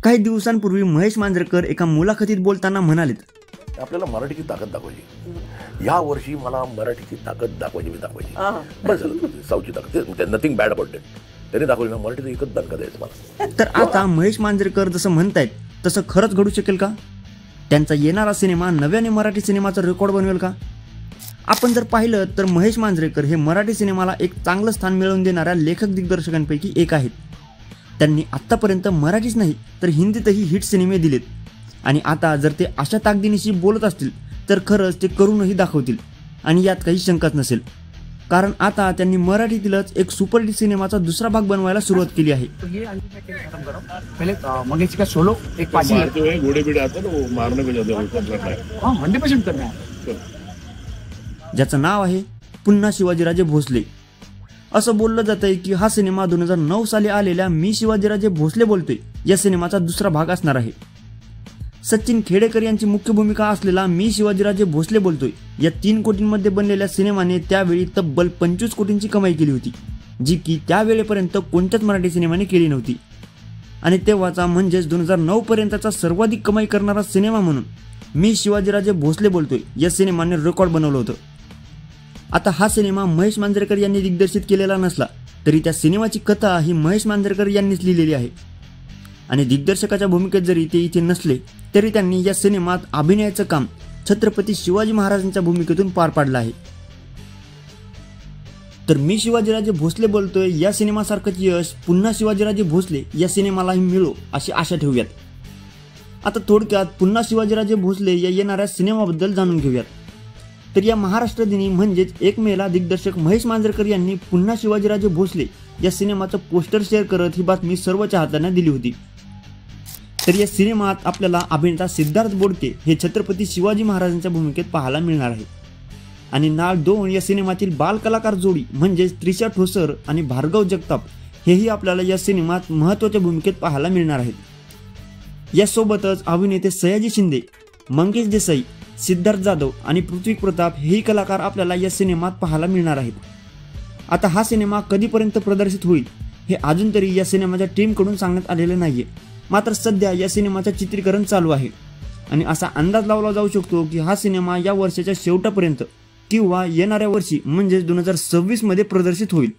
काही दिवसांपूर्वी महेश मांजरेकर एका मुलाखतीत बोलताना म्हणालेत, आपल्याला मराठीची ताकद दाखवायची. या वर्षी मला मराठीची ताकद दाखवायची. बस झालं, साऊची ताकद, नथिंग बॅड अबाउट इट. त्याने दाखवली ना, मराठीचं एकच दणका द्यायचं मला. तर आता महेश मांजरेकर जसं म्हणतायत तसं खरंच घडू शकेल का? त्यांचा येणारा सिनेमा नव्याने मराठी सिनेमाचा रेकॉर्ड बनवेल का? आपण जर पाहिलं तर महेश मांजरेकर हे मराठी सिनेमाला एक चांगलं स्थान मिळवून देणाऱ्या लेखक दिग्दर्शकांपैकी एक आहेत. त्यांनी आत्तापर्यंत मराठीच नाही तर हिंदीतही हिट सिनेमे दिलेत आणि आता जर ते अशा ताकदीनिशी बोलत असतील तर खरंच ते करूनही दाखवतील आणि यात काही शंकाच नसेल. कारण आता त्यांनी मराठीतीलच एक सुपरहिट सिनेमाचा दुसरा भाग बनवायला सुरुवात केली आहे. ज्याचं नाव आहे पुन्हा शिवाजीराजे भोसले. असं बोललं जातंय की हा सिनेमा 2009 साली आलेल्या मी शिवाजीराजे भोसले बोलतोय या सिनेमाचा दुसरा भाग असणार आहे. सचिन खेडेकर यांची मुख्य भूमिका असलेला मी शिवाजीराजे भोसले बोलतोय या 3 कोटींमध्ये बनलेल्या सिनेमाने त्यावेळी तब्बल 25 कोटींची कमाई केली होती, जी की त्यावेळेपर्यंत कोणत्याच मराठी सिनेमाने केली नव्हती. आणि तेव्हाचा म्हणजेच 2009 पर्यंतचा सर्वाधिक कमाई करणारा सिनेमा म्हणून मी शिवाजीराजे भोसले बोलतोय या सिनेमाने रेकॉर्ड बनवलं होतं. आता हा सिनेमा महेश मांजरेकर यांनी दिग्दर्शित केलेला नसला तरी त्या सिनेमाची कथा ही महेश मांजरेकर यांनीच लिहिलेली आहे आणि दिग्दर्शकाच्या भूमिकेत जरी ते इथे नसले तरी त्यांनी या सिनेमात अभिनयाचं काम छत्रपती शिवाजी महाराजांच्या भूमिकेतून पार पाडलं आहे. तर मी शिवाजीराजे भोसले बोलतोय या सिनेमासारखंच यश पुन्हा शिवाजीराजे भोसले या सिनेमालाही मिळो अशी आशा ठेवूयात. आता थोडक्यात पुन्हा शिवाजीराजे भोसले या येणाऱ्या सिनेमाबद्दल जाणून घेऊयात. तर या महाराष्ट्र दिनी म्हणजेच 1 मेला दिग्दर्शक महेश मांजरेकर यांनी पुन्हा शिवाजीराजे भोसले या सिनेमाचं पोस्टर शेअर करत ही बातमी सर्व चाहत्यांना दिली होती. तर या सिनेमात आपल्याला अभिनेता सिद्धार्थ बोडके हे छत्रपती शिवाजी महाराजांच्या भूमिकेत पाहायला मिळणार आहे आणि नाळ 2 या सिनेमातील बालकलाकार जोडी म्हणजेच त्रिशा ठोसर आणि भार्गव जगताप हेही आपल्याला या सिनेमात महत्त्वाच्या भूमिकेत पाहायला मिळणार आहेत. यासोबतच अभिनेते सयाजी शिंदे, मंगेश देसाई, सिद्धार्थ जाधव आणि पृथ्वी प्रताप हेही कलाकार आपल्याला या सिनेमात पाहायला मिळणार आहेत. आता हा सिनेमा कधीपर्यंत प्रदर्शित होईल हे अजून तरी या सिनेमाच्या टीमकडून सांगण्यात आलेलं नाहीये. मात्र सध्या या सिनेमाचं चित्रीकरण चालू आहे आणि असा अंदाज लावला जाऊ शकतो की हा सिनेमा या वर्षाच्या शेवटापर्यंत किंवा येणाऱ्या वर्षी म्हणजेच 2026 मध्ये प्रदर्शित होईल.